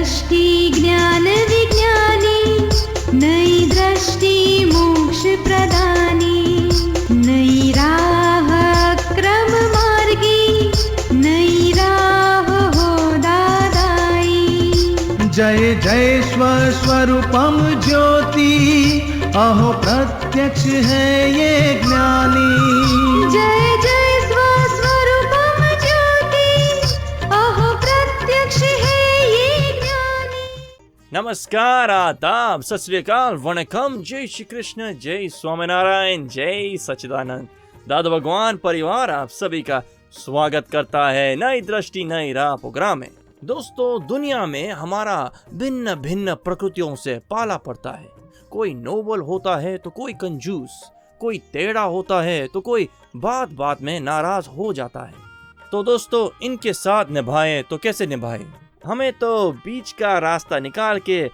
दृष्टि ज्ञान विज्ञानी, नई दृष्टि मोक्ष प्रदानी, नई राह क्रम मार्गी, नई राह हो दादाई। जय जय स्वस्वरूपम ज्योति, अहो प्रत्यक्ष है ये ज्ञानी। जय जय स्वस्वरूपम ज्योति, अहो प्रत्यक्ष है ये ज्ञानी। नमस्कार, आदाब, सत श्री अकाल, वणकम, जय श्री कृष्ण, जय स्वामीनारायण, जय सच्चिदानंद। दादा भगवान परिवार आप सभी का स्वागत करता है नई दृष्टि नई राह प्रोग्राम में। दोस्तों, दुनिया में हमारा भिन्न भिन्न प्रकृतियों से पाला पड़ता है। कोई नोबल होता है तो कोई कंजूस, कोई टेढ़ा होता है तो कोई बात बात में नाराज हो जाता है। तो दोस्तों, इनके साथ निभाएं तो कैसे निभाएं? हमें तो बीच का रास्ता निकाल के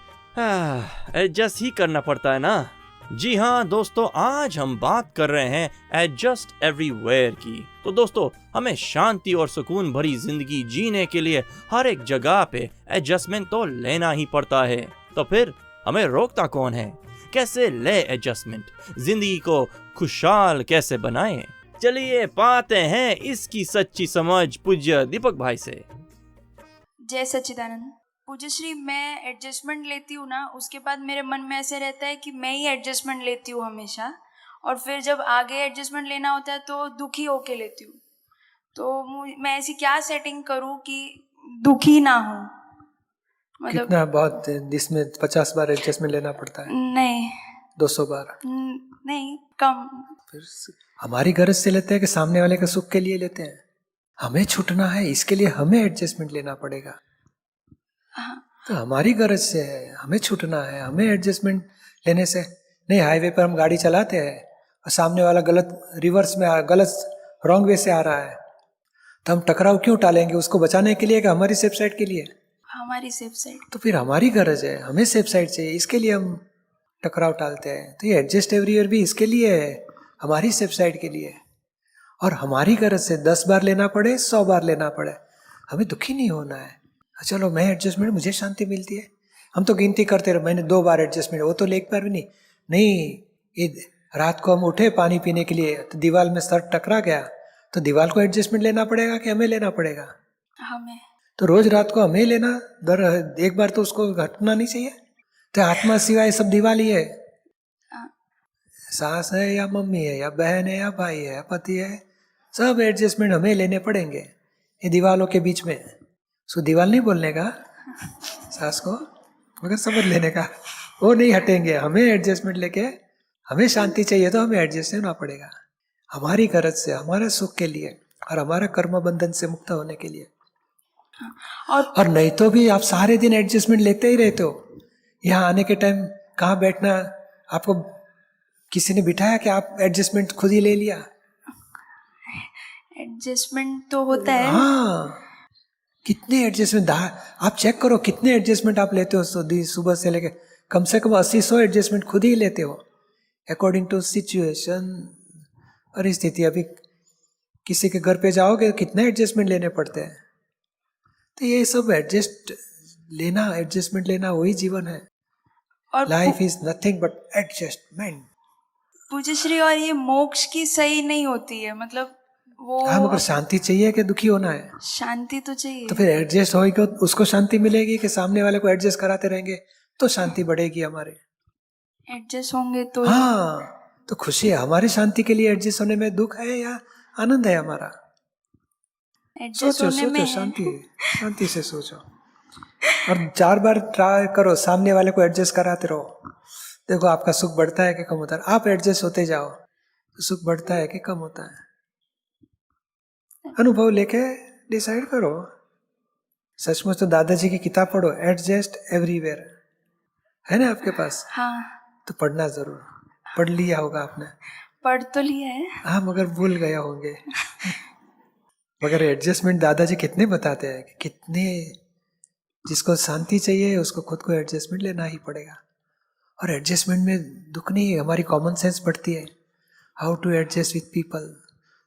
एडजस्ट ही करना पड़ता है ना। जी हाँ दोस्तों, आज हम बात कर रहे हैं एडजस्ट एवरीवेयर की। तो दोस्तों, हमें शांति और सुकून भरी जिंदगी जीने के लिए हर एक जगह पे एडजस्टमेंट तो लेना ही पड़ता है। तो फिर हमें रोकता कौन है? कैसे ले एडजस्टमेंट? जिंदगी को खुशहाल कैसे बनाएं? चलिए पाते हैं इसकी सच्ची समझ पूज्य दीपक भाई से। जय सच्चिदानंद। पूज्य श्री, मैं एडजस्टमेंट लेती हूँ ना, उसके बाद मेरे मन में ऐसे रहता है कि मैं ही एडजस्टमेंट लेती हूँ हमेशा, और फिर जब आगे एडजस्टमेंट लेना होता है तो दुखी होके लेती हूँ। तो मैं ऐसी क्या सेटिंग करूँ कि दुखी ना हो? मतलब कितना बहुत इसमें 50 बार एडजस्टमेंट लेना पड़ता है? नहीं, 200 बार? नहीं, कम। फिर हमारी गरज से लेते हैं कि सामने वाले के सुख के लिए लेते हैं? हमें छूटना है, इसके लिए हमें एडजस्टमेंट लेना पड़ेगा। तो हमारी गरज से है, हमें छूटना है, हमें एडजस्टमेंट लेने से नहीं। हाईवे पर हम गाड़ी चलाते हैं और सामने वाला गलत रिवर्स में गलत रॉन्ग वे से आ रहा है, तो हम टकराव क्यों टालेंगे? उसको बचाने के लिए कि हमारी सेफ साइड के लिए? हमारी सेफ साइड। तो फिर हमारी गरज है, हमें सेफ साइड चाहिए, इसके लिए हम टकराव टालते हैं। तो ये एडजस्ट एवरीवेयर भी इसके लिए है, हमारी सेफ साइड के लिए। और हमारी गरज से 10 बार लेना पड़े, 100 बार लेना पड़े, हमें दुखी नहीं होना है। चलो मैं एडजस्टमेंट, मुझे शांति मिलती है। हम तो गिनती करते रहे, मैंने 2 बार एडजस्टमेंट, वो तो एक बार भी नहीं। ये रात को हम उठे पानी पीने के लिए तो दीवार में सर टकरा गया, तो दीवार को एडजस्टमेंट लेना पड़ेगा कि हमें लेना पड़ेगा? हमें। तो रोज रात को हमें लेना, एक बार तो उसको घटना नहीं चाहिए। तो आत्मा सिवाय सब दीवार ही है। सास है या मम्मी है या बहन है या भाई है या पति है, सब एडजस्टमेंट हमें लेने पड़ेंगे ये दीवालों के बीच में। उसको दीवार नहीं बोलने का, सास को, मगर समझ लेने का। वो नहीं हटेंगे, हमें एडजस्टमेंट लेके, हमें शांति चाहिए तो हमें एडजस्ट होना पड़ेगा हमारी गरज से, हमारे सुख के लिए और हमारा कर्म बंधन से मुक्त होने के लिए। और नहीं तो भी आप सारे दिन एडजस्टमेंट लेते ही रहते हो। यहाँ आने के टाइम कहाँ बैठना, आपको किसी ने बिठाया कि आप एडजस्टमेंट खुद ही ले लिया? एडजस्टमेंट तो होता है। हाँ, कितने एडजस्टमेंट आप चेक करो, कितने एडजस्टमेंट आप लेते हो सुबह से लेके कम से कम 80-100 एडजस्टमेंट खुद ही लेते हो, अकॉर्डिंग टू सिचुएशन, परिस्थिति। अभी किसी के घर पे जाओगे कितने एडजस्टमेंट लेने पड़ते हैं। तो ये सब एडजस्टमेंट लेना वही जीवन है। और life is nothing but adjustment. पूज्य श्री, और ये मोक्ष की सही नहीं होती है, मतलब वो। हाँ, मगर शांति चाहिए कि दुखी होना है? शांति तो चाहिए। तो फिर एडजस्ट होगी, उसको शांति मिलेगी कि सामने वाले को एडजस्ट कराते रहेंगे तो शांति बढ़ेगी हमारे। एडजस्ट होंगे तो। हाँ, तो खुशी है हमारी शांति के लिए। एडजस्ट होने में दुख है या आनंद है हमारा? सोचो, शांति से सोचो और 4 बार ट्राई करो, सामने वाले को एडजस्ट कराते रहो। देखो आपका सुख बढ़ता है कि कम होता है। आप एडजस्ट होते जाओ तो सुख बढ़ता है कि कम होता है। अनुभव लेके डिसाइड करो। सचमुच तो दादाजी की किताब पढ़ो, एडजस्ट एवरीवेयर, है ना आपके पास? हाँ। तो पढ़ना जरूर। पढ़ लिया होगा आपने? पढ़ तो लिया है। हाँ, मगर भूल गया होंगे। मगर एडजस्टमेंट दादाजी कितने बताते हैं कि कितने, जिसको शांति चाहिए उसको खुद को एडजस्टमेंट लेना ही पड़ेगा। और एडजस्टमेंट में दुख नहीं है, हमारी कॉमन सेंस बढ़ती है। How to adjust with people,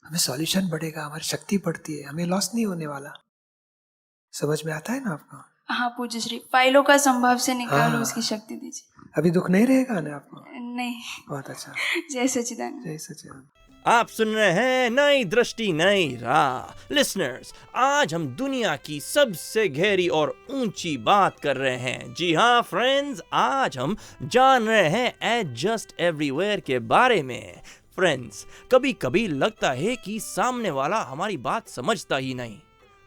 हमें सॉल्यूशन बढ़ेगा, हमारी शक्ति बढ़ती है, हमें लॉस नहीं होने वाला। समझ में आता है ना आपको? हाँ पूज्य श्री, फाइलों का संभव से निकालो, हाँ। उसकी शक्ति दीजिए। अभी दुख नहीं रहेगा ना आपको? नहीं। बहुत अच्छा। जय सच्चिदानंद। जय सच्चिदानंद। आप सुन रहे हैं नई दृष्टि नई राह। लिसनर्स, आज हम दुनिया की सबसे गहरी और ऊंची बात कर रहे हैं। जी हाँ फ्रेंड्स, आज हम जान रहे हैं एडजस्ट एवरीवेयर के बारे में। फ्रेंड्स, कभी कभी लगता है कि सामने वाला हमारी बात समझता ही नहीं।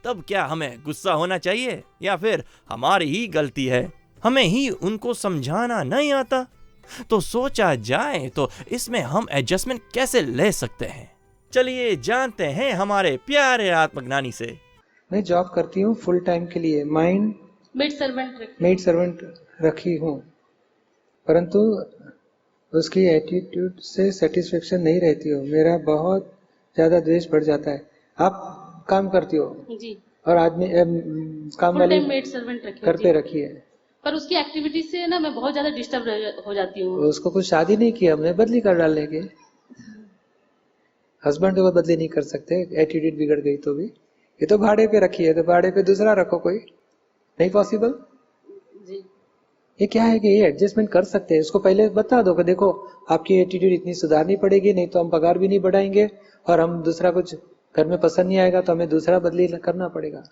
तब क्या हमें गुस्सा होना चाहिए या फिर हमारी ही गलती है, हमें ही उनको समझाना नहीं आता? तो सोचा जाए तो इसमें हम एडजस्टमेंट कैसे ले सकते हैं? चलिए जानते हैं हमारे प्यारे आत्मज्ञानी से। मैं जॉब करती हूँ फुल टाइम के लिए, मेड सर्वेंट रखी हूँ, परंतु उसकी एटीट्यूड से सेटिस्फेक्शन नहीं रहती हो। मेरा बहुत ज्यादा द्वेष बढ़ जाता है। आप काम करती हो जी, और आदमी काम वाली मेड सर्वेंट घर पे रखी है, पर उसकी एक्टिविटी से ना मैं बहुत ज्यादा डिस्टर्ब हो जाती हूँ। उसको कुछ शादी नहीं किया हमने, बदली कर डालने के। हस्बैंड को बदली नहीं कर सकते, एटीट्यूड बिगड़ गई तो भी। ये तो भाड़े पे रखी है, तो भाड़े पे दूसरा रखो, कोई नहीं पॉसिबल। जी, ये क्या है कि ये एडजस्टमेंट कर सकते हैं। उसको पहले बता दो कि देखो आपकी एटीट्यूड इतनी सुधारनी पड़ेगी, नहीं तो हम पगार भी नहीं बढ़ाएंगे, और हम दूसरा कुछ घर में पसंद नहीं आएगा तो हमें दूसरा बदली करना पड़ेगा।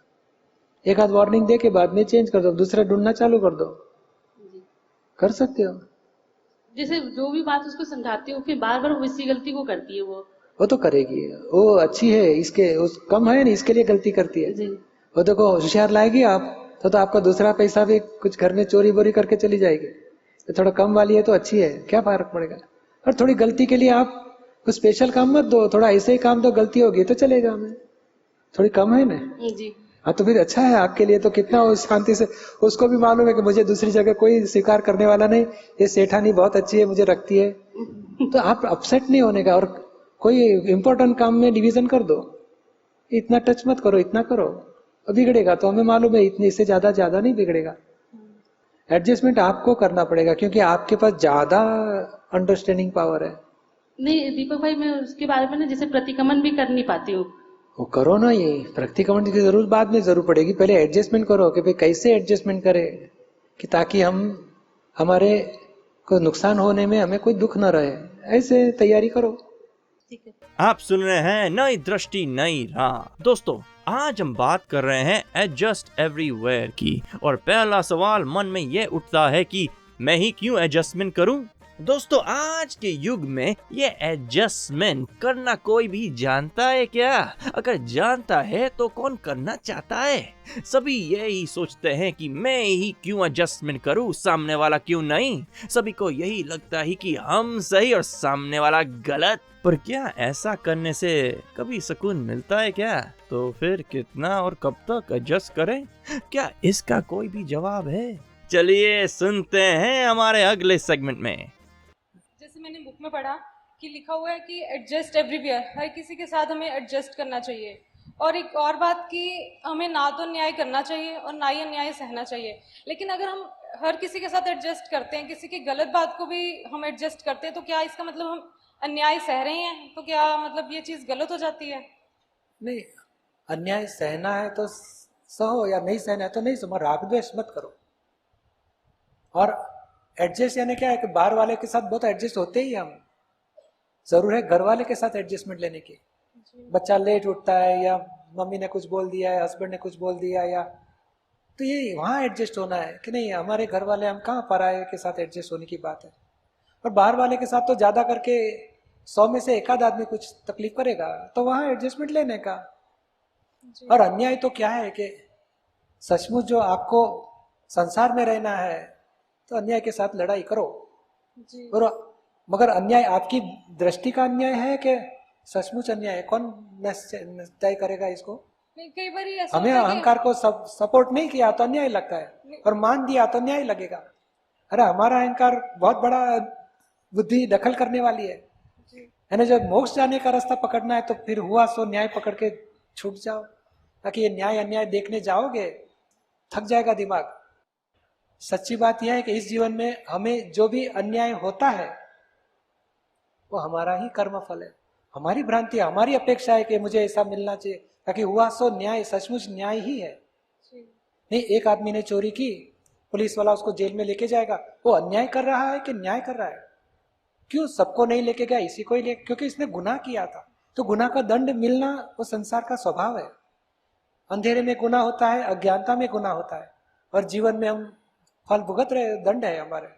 एक आध वार्निंग दे के बाद में चेंज कर दो, दूसरा ढूंढना चालू कर दो। कर सकते हो। जैसे जो भी बात उसको समझाती हूँ, फिर बार बार वो इसी गलती को करती है। वो तो करेगी, वो अच्छी है, इसके उस कम है ना, इसके लिए गलती करती है। जी, वो देखो होशियार लाएगी आप तो आपका दूसरा पैसा भी कुछ घर में चोरी बोरी करके चली जाएगी। तो थोड़ा कम वाली है तो अच्छी है, क्या फर्क पड़ेगा। और थोड़ी गलती के लिए आप कुछ स्पेशल काम मत दो, थोड़ा ऐसे ही काम दो, गलती होगी तो चलेगा। हमें थोड़ी कम है ना। जी, हाँ तो फिर अच्छा है आपके लिए, तो कितना शांति से। उसको भी मालूम है कि मुझे दूसरी जगह कोई स्वीकार करने वाला नहीं, ये सेठानी बहुत अच्छी है, मुझे रखती है। तो आप अपसेट नहीं होने का, और कोई इंपॉर्टेंट काम में डिवीजन कर दो, इतना टच मत करो, इतना करो। बिगड़ेगा तो हमें मालूम है, इतने से ज्यादा नहीं बिगड़ेगा। एडजस्टमेंट आपको करना पड़ेगा क्योंकि आपके पास ज्यादा अंडरस्टैंडिंग पावर है। नहीं दीपक भाई, मैं उसके बारे में ना जैसे प्रतिक्रमण भी कर नहीं पाती हूँ। वो करो ना, ये प्रतिक्रमण की जरूरत बाद में जरूर पड़ेगी, पहले एडजस्टमेंट करो कि भाई कैसे एडजस्टमेंट करें कि ताकि हमारे को नुकसान होने में हमें कोई दुख न रहे। ऐसे तैयारी करो। ठीक है। आप सुन रहे हैं नई दृष्टि नई राह। दोस्तों, आज हम बात कर रहे हैं एडजस्ट एवरीवेयर की, और पहला सवाल मन में ये उठता है कि मैं ही क्यों एडजस्टमेंट करूं? दोस्तों, आज के युग में ये एडजस्टमेंट करना कोई भी जानता है क्या? अगर जानता है तो कौन करना चाहता है? सभी यही सोचते हैं कि मैं ही क्यों एडजस्टमेंट करूं, सामने वाला क्यों नहीं। सभी को यही लगता है कि हम सही और सामने वाला गलत। पर क्या ऐसा करने से कभी सुकून मिलता है क्या? तो फिर कितना और कब तक एडजस्ट करें? क्या इसका कोई भी जवाब है? चलिए सुनते हैं हमारे अगले सेगमेंट में। जैसे मैंने बुक में पढ़ा कि लिखा हुआ है कि एडजस्ट एवरीवेयर, हर किसी के साथ हमें एडजस्ट करना चाहिए। और एक और बात कि हमें ना तो न्याय करना चाहिए और ना ही अन्याय सहना चाहिए। लेकिन अगर हम हर किसी के साथ एडजस्ट करते हैं, किसी की गलत बात को भी हम एडजस्ट करते हैं, तो क्या इसका मतलब हम अन्याय सह रहे हैं? तो क्या मतलब ये चीज़ गलत हो जाती है? नहीं, अन्याय सहना है तो सहो, या नहीं सहना है तो नहीं सहो। राग द्वेष मत करो। और एडजस्ट यानी क्या है कि बाहर वाले के साथ बहुत एडजस्ट होते ही हम। जरूर है घर वाले के साथ एडजस्टमेंट लेने की। बच्चा लेट उठता है, या मम्मी ने कुछ बोल दिया है, हस्बैंड ने कुछ बोल दिया, या तो ये वहाँ एडजस्ट होना है कि नहीं। हमारे घर वाले, हम कहाँ पराये के साथ एडजस्ट होने की बात है। और बाहर वाले के साथ तो ज्यादा करके 100 में से एक आध आदमी कुछ तकलीफ करेगा, तो वहाँ एडजस्टमेंट लेने का। और अन्याय तो क्या है कि सचमुच जो आपको संसार में रहना है तो अन्याय के साथ लड़ाई करो जी। और मगर अन्याय आपकी दृष्टि का अन्याय है कि सचमुच अन्याय है? कौन तय करेगा इसको? नहीं, कई बार ऐसा हमें होता है कि- अहंकार को सपोर्ट नहीं किया तो अन्याय लगता है, और मान दिया तो न्याय लगेगा। अरे हमारा अहंकार बहुत बड़ा बुद्धि दखल करने वाली है ना। जब मोक्ष जाने का रास्ता पकड़ना है तो फिर हुआ सो न्याय पकड़ के छूट जाओ, ताकि ये न्याय अन्याय देखने जाओगे थक जाएगा दिमाग। सच्ची बात यह है कि इस जीवन में हमें जो भी अन्याय होता है वो हमारा ही कर्म फल है, हमारी भ्रांति, हमारी अपेक्षा है कि मुझे ऐसा मिलना चाहिए, ताकि हुआ सो न्याय सचमुच न्याय ही है। नहीं, एक आदमी ने चोरी की, पुलिस वाला उसको जेल में लेके जाएगा, वो अन्याय कर रहा है कि न्याय कर रहा है? क्यों सबको नहीं लेके गया, इसी को ही ले, क्योंकि इसने गुनाह किया था। तो गुनाह का दंड मिलना वो संसार का स्वभाव है। अंधेरे में गुनाह होता है, अज्ञानता में गुनाह होता है, और जीवन में हम फल भुगत रहे, दंड है हमारे।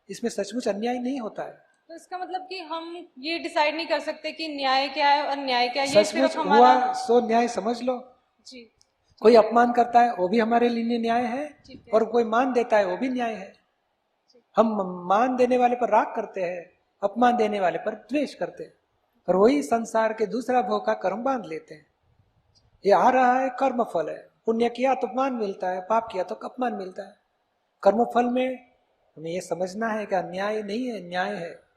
इसमें सचमुच अन्याय नहीं होता है। तो इसका मतलब कि हम ये डिसाइड नहीं कर सकते कि न्याय क्या है और अन्याय क्या है, ये सचमुच सिर्फ हुआ हमारा। सो न्याय समझ लो। जी। कोई अपमान करता है वो भी हमारे लिए न्याय है, ठीक है। और कोई मान देता है वो भी न्याय है। हम मान देने वाले पर राग करते हैं, अपमान देने वाले पर द्वेष करते हैं, और वही संसार के दूसरा भोग का कर्म बांध लेते हैं। ये आ रहा है कर्म फल है, पुण्य किया तो मान मिलता है, पाप किया तो अपमान मिलता है। कर्म फल में हमें ये समझना है कि अन्याय नहीं है, न्याय है।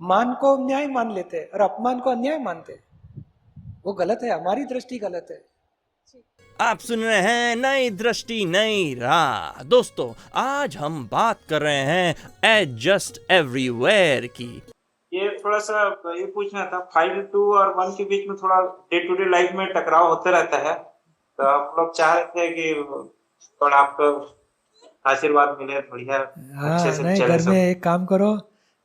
मान को न्याय मान लेते हैं और अपमान को अन्याय मानते हैं, वो गलत है, हमारी दृष्टि गलत है। आप सुन रहे हैं नई दृष्टि नई राह। दोस्तों, आज हम बात कर रहे हैं एडजस्ट एवरीवेयर की। ये थोड़ा सा ये पूछना था, 5, 2 और 1 के बीच में थोड़ा डे टू डे लाइफ में टकराव होते रहता है, तो आप लोग चाह रहे थे कि थोड़ा आपको आशीर्वाद मिले, बढ़िया अच्छे से नहीं, चले घर सब। में एक काम करो,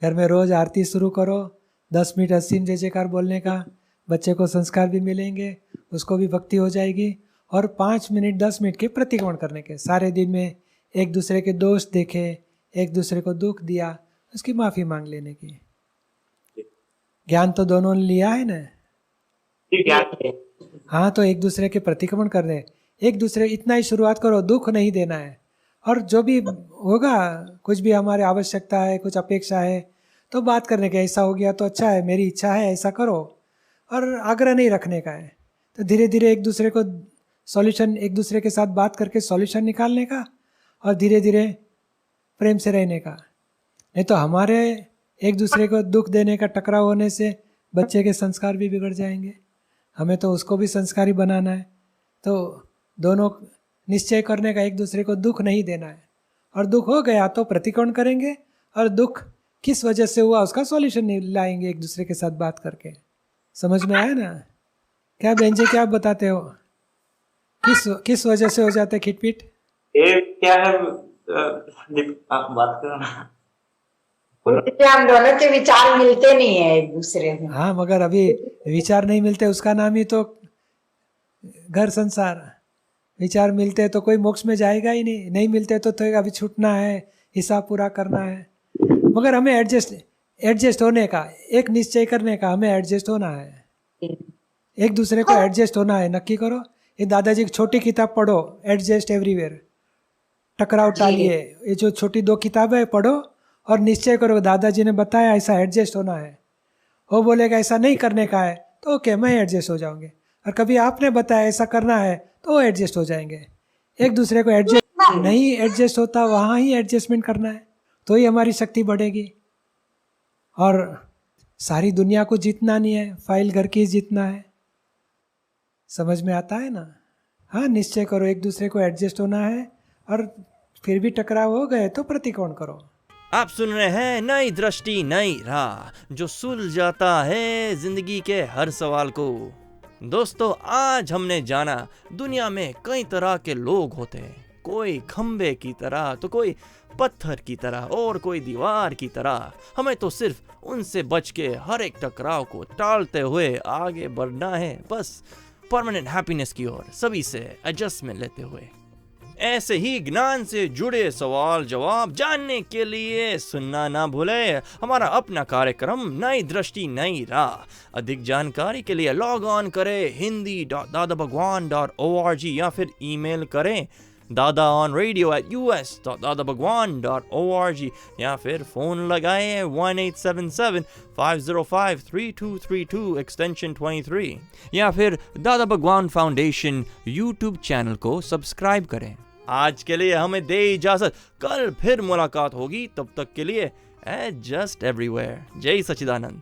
घर में रोज आरती शुरू करो, 10 मिनट असीम जय जयकार बोलने का। बच्चे को संस्कार भी मिलेंगे, उसको भी भक्ति हो जाएगी। और 5 मिनट 10 मिनट के प्रतिक्रमण करने के, सारे दिन में एक दूसरे के दोष देखे, एक दूसरे को दुख दिया, उसकी माफी मांग लेने की। ज्ञान तो दोनों ने लिया है ना। ठीक है। हाँ, तो एक दूसरे के प्रतिक्रमण करने, एक दूसरे, इतना ही शुरुआत करो, दुख नहीं देना है। और जो भी होगा, कुछ भी हमारे आवश्यकता है, कुछ अपेक्षा है, तो बात करने का, ऐसा हो गया तो अच्छा है, मेरी इच्छा है, ऐसा करो। और आग्रह नहीं रखने का है। तो धीरे धीरे एक दूसरे को सॉल्यूशन, एक दूसरे के साथ बात करके सॉल्यूशन निकालने का, और धीरे धीरे प्रेम से रहने का। नहीं तो हमारे एक दूसरे को दुख देने का, टकराव होने से बच्चे के संस्कार भी बिगड़ जाएंगे। हमें तो उसको भी संस्कारी बनाना है। तो दोनों निश्चय करने का, एक दूसरे को दुख नहीं देना है। और दुख हो गया तो प्रतिक्रमण करेंगे, और दुख किस वजह से हुआ उसका सॉल्यूशन लाएंगे एक दूसरे के साथ बात करके। समझ में आया ना? क्या बहन जी, क्या बताते हो? किस वजह से हो जाते हैं खिटपिट? ये क्या है, आप बात करो ना। हम दोनों के विचार मिलते नहीं है एक दूसरे में। हाँ, मगर अभी विचार नहीं मिलते, उसका नाम ही तो घर संसार। विचार मिलते हैं तो कोई मोक्ष में जाएगा ही नहीं, नहीं मिलते तो अभी छूटना है, हिसाब पूरा करना है। मगर हमें एडजस्ट होने का, एक निश्चय करने का, हमें एडजस्ट होना है, एक दूसरे को एडजस्ट होना है। नक्की करो, ये दादाजी की छोटी किताब पढ़ो, एडजस्ट एवरीवेयर, टकराव टालिए। ये जो छोटी 2 किताबें है, पढ़ो और निश्चय करो, दादाजी ने बताया ऐसा एडजस्ट होना है। वो बोलेगा ऐसा नहीं करने का है, तो ओके, मैं एडजस्ट हो जाऊंगे। और कभी आपने बताया ऐसा करना है, तो वो एडजस्ट हो जाएंगे। एक दूसरे को एडजस्ट नहीं एडजस्ट होता, वहाँ ही एडजस्टमेंट करना है, तो ही हमारी शक्ति बढ़ेगी। और सारी दुनिया को जीतना नहीं है, फाइल घर की जीतना है। समझ में आता है ना? हाँ, निश्चय करो, एक दूसरे को एडजस्ट होना है, और फिर भी टकराव हो गए तो प्रतिक्रमण करो। आप सुन रहे हैं नई दृष्टि नई राह, जो सुलझाता है जिंदगी के हर सवाल को। दोस्तों, आज हमने जाना दुनिया में कई तरह के लोग होते हैं, कोई खंबे की तरह, तो कोई पत्थर की तरह, और कोई दीवार की तरह। हमें तो सिर्फ उनसे बच के हर एक टकराव को टालते हुए आगे बढ़ना है, बस परमानेंट हैप्पीनेस की ओर, सभी से एडजस्टमेंट लेते हुए। ऐसे ही ज्ञान से जुड़े सवाल जवाब जानने के लिए सुनना ना भूले हमारा अपना कार्यक्रम नई दृष्टि नई राह। अधिक जानकारी के लिए लॉग ऑन करें hindi.dadabhagwan.org या फिर ईमेल करें dadaonradio@us.dadabhagwan.org या फिर फोन लगाएं 1877-505-3232 एक्सटेंशन 23 या फिर दादा भगवान फाउंडेशन यूट्यूब चैनल को सब्सक्राइब करें। आज के लिए हमें दे इजाजत, कल फिर मुलाकात होगी, तब तक के लिए एडजस्ट एवरीवेयर। जय सच्चिदानंद।